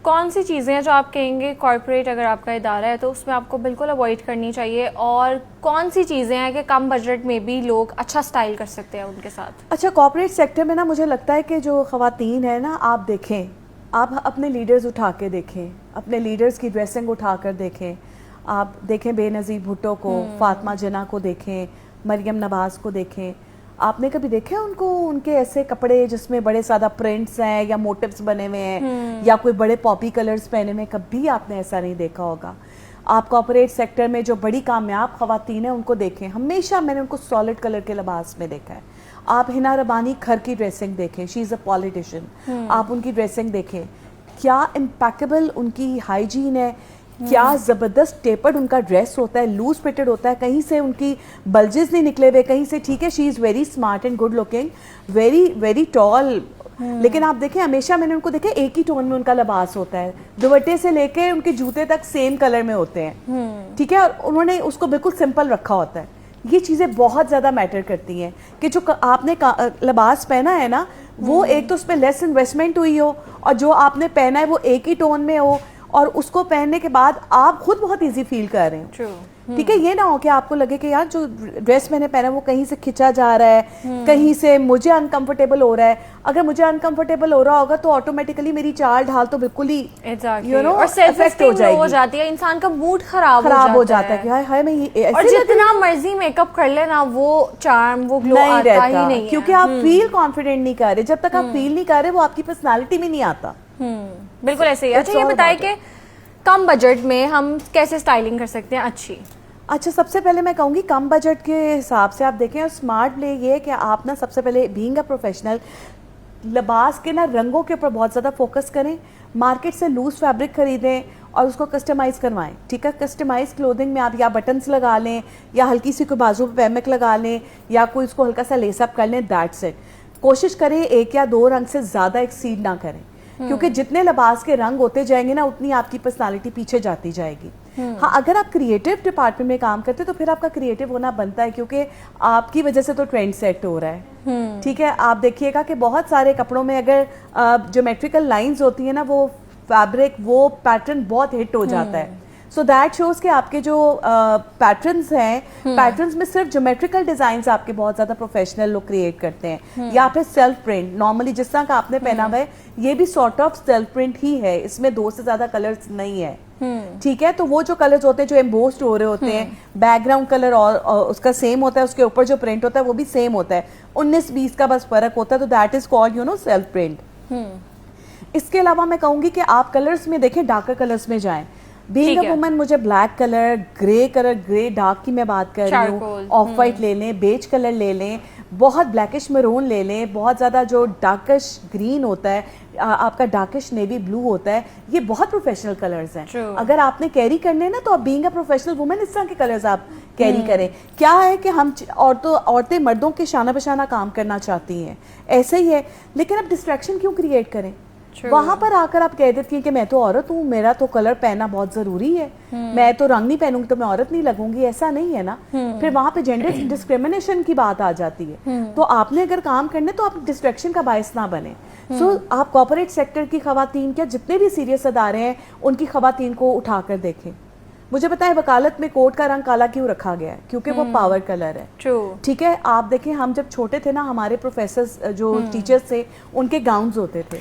کون سی چیزیں ہیں جو آپ کہیں گے کارپوریٹ اگر آپ کا ادارہ ہے تو اس میں آپ کو بالکل اوائڈ کرنی چاہیے, اور کون سی چیزیں ہیں کہ کم بجٹ میں بھی لوگ اچھا اسٹائل کر سکتے ہیں ان کے ساتھ؟ اچھا, کارپوریٹ سیکٹر میں نا مجھے لگتا ہے کہ جو خواتین ہیں نا, آپ دیکھیں, آپ اپنے لیڈرز اٹھا کے دیکھیں, اپنے لیڈرز کی ڈریسنگ اٹھا کر دیکھیں, آپ دیکھیں بے نظیر بھٹو کو, فاطمہ جناح کو دیکھیں, مریم نواز کو دیکھیں. آپ نے کبھی دیکھا ان کو ان کے ایسے کپڑے جس میں بڑے سادہ پرنٹس ہیں یا موٹیوز بنے ہوئے ہیں یا کوئی بڑے پاپی کلرز پہنے ہوئے؟ کبھی آپ نے ایسا نہیں دیکھا ہوگا. آپ کارپوریٹ سیکٹر میں جو بڑی کامیاب خواتین ہیں ان کو دیکھیں, ہمیشہ میں نے ان کو سالڈ کلر کے لباس میں دیکھا ہے. آپ ہنا ربانی کھر کی ڈریسنگ دیکھیں, شی از اے پالیٹیشین, آپ ان کی ڈریسنگ دیکھیں, کیا امپیکیبل ان کی ہائیجین ہے, کیا زبردست ٹیپرڈ ان کا ڈریس ہوتا ہے, لوز فٹڈ ہوتا ہے, کہیں سے ان کی بلجز نہیں نکلے ہوئے, کہیں سے, ٹھیک ہے she is very smart and good looking, very very tall, لیکن آپ دیکھیں ہمیشہ میں نے ان کو دیکھا ایک ہی ٹون میں ان کا لباس ہوتا ہے, دوپٹے سے لے کے ان کے جوتے تک سیم کلر میں ہوتے ہیں, ٹھیک ہے, اور انہوں نے اس کو بالکل سمپل رکھا ہوتا ہے. یہ چیزیں بہت زیادہ میٹر کرتی ہیں کہ جو آپ نے لباس پہنا ہے نا, وہ ایک تو اس پہ لیس انویسٹمنٹ ہوئی ہو, اور جو آپ نے پہنا ہے وہ ایک ہی ٹون میں ہو, اور اس کو پہننے کے بعد آپ خود بہت ایزی فیل کر رہے ہیں. ٹھیک ہے, یہ نہ ہو کہ آپ کو لگے کہ یار جو ڈریس میں نے پہنا وہ کہیں سے کھچا جا رہا ہے, کہیں سے مجھے انکمفرٹیبل ہو رہا ہے. اگر مجھے انکمفرٹیبل ہو رہا ہوگا تو آٹومیٹیکلی میری چال ڈھال تو بالکل ہی اور سیلف اسٹیم لو ہو جاتی ہے, انسان کا موڈ خراب ہو جاتا ہے کہ ہائے ہائے میں یہ, اور جتنا مرضی میک اپ کر لے نا وہ چارم وہ گلو آتا ہی نہیں ہے, کیونکہ آپ فیل کانفیڈنٹ نہیں کر رہے. جب تک آپ فیل نہیں کر رہے وہ آپ کی پرسنالٹی میں نہیں آتا. بالکل ایسے ہی. اچھا, یہ بتائیں کہ کم بجٹ میں ہم کیسے اسٹائلنگ کر سکتے ہیں اچھی؟ اچھا, سب سے پہلے میں کہوں گی کم بجٹ کے حساب سے آپ دیکھیں, اور اسمارٹ لے یہ کہ آپ نا سب سے پہلے بینگ اے پروفیشنل لباس کے نا رنگوں کے اوپر بہت زیادہ فوکس کریں. مارکیٹ سے لوز فیبرک خریدیں اور اس کو کسٹمائز کروائیں. ٹھیک ہے, کسٹمائز کلودنگ میں آپ یا بٹنس لگا لیں یا ہلکی سی کوئی بازو پہ پیمک لگا لیں یا کوئی اس کو ہلکا سا لیس اپ کر لیں, دیٹس اٹ. کوشش کریں ایک یا دو رنگ سے زیادہ ایکسیڈ نہ کریں, کیونکہ جتنے لباس کے رنگ ہوتے جائیں گے نا اتنی آپ کی پرسنالٹی پیچھے جاتی جائے گی. ہاں, اگر آپ کریٹو ڈپارٹمنٹ میں کام کرتے تو پھر آپ کا کریٹو ہونا بنتا ہے, کیونکہ آپ کی وجہ سے تو ٹرینڈ سیٹ ہو رہا ہے. ٹھیک ہے, آپ دیکھیے گا کہ بہت سارے کپڑوں میں اگر جیومیٹریکل لائنز ہوتی ہیں نا, وہ فیبرک وہ پیٹرن بہت ہٹ ہو جاتا ہے. سو دیٹ شوز کہ آپ کے جو پیٹرنز ہیں, پیٹرنز میں صرف جیومیٹریکل ڈیزائنز آپ کے بہت زیادہ پروفیشنل لک کریٹ کرتے ہیں, یا پھر سیلف پرنٹ. نارملی جس طرح کا آپ نے پہنا ہوا ہے یہ بھی سارٹ آف سیلف پرنٹ ہی ہے, اس میں دو سے زیادہ کلرز نہیں ہے. ٹھیک ہے, تو وہ جو کلرز ہوتے ہیں جو ایمبوسڈ ہو رہے ہوتے ہیں, بیک گراؤنڈ کلر اور اس کا سیم ہوتا ہے, اس کے اوپر جو پرنٹ ہوتا ہے وہ بھی سیم ہوتا ہے, 19-20 کا بس فرق ہوتا ہے, تو that is called you know self print. اس کے علاوہ میں کہوں گی کہ آپ کلرز میں دیکھیں, ڈارکر کلرز میں جائیں. بینگ اے وومن مجھے بلیک کلر, گرے ڈارک کی میں بات کر رہی ہوں, آف وائٹ لے لیں, بیج کلر لے لیں, بہت بلیکش میرون لے لیں, بہت زیادہ جو ڈارکش گرین ہوتا ہے, آپ کا ڈارکش نیوی بلو ہوتا ہے, یہ بہت پروفیشنل کلرز ہیں. اگر آپ نے کیری کرنے نا تو آپ بینگ اے پروفیشنل وومن اس طرح کے کلرز آپ کیری کریں. کیا ہے کہ ہم عورتیں مردوں کے شانہ بشانہ کام کرنا چاہتی ہیں, ایسے ہی ہے, لیکن اب ڈسٹریکشن کیوں کریٹ کریں؟ وہاں پر آ کر آپ کہہ دیتی ہیں کہ میں تو عورت ہوں, میرا تو کلر پہننا بہت ضروری ہے, میں تو رنگ نہیں پہنوں گی تو میں عورت نہیں لگوں گی. ایسا نہیں ہے نا, پھر وہاں پہ جینڈر ڈسکریمنیشن کی بات آ جاتی ہے. تو آپ نے اگر کام کرنے تو آپ ڈسٹریکشن کا باعث نہ بنے. سو آپ کارپوریٹ سیکٹر کی خواتین کیا جتنے بھی سیریس ادارے ہیں ان کی خواتین کو اٹھا کر دیکھیں. مجھے بتائیں وکالت میں کوٹ کا رنگ کالا کیوں رکھا گیا ہے؟ کیونکہ وہ پاور کلر ہے. ٹھیک ہے, آپ دیکھیں ہم جب چھوٹے تھے نا, ہمارے پروفیسرز جو ٹیچرز تھے ان کے گاؤنز ہوتے تھے,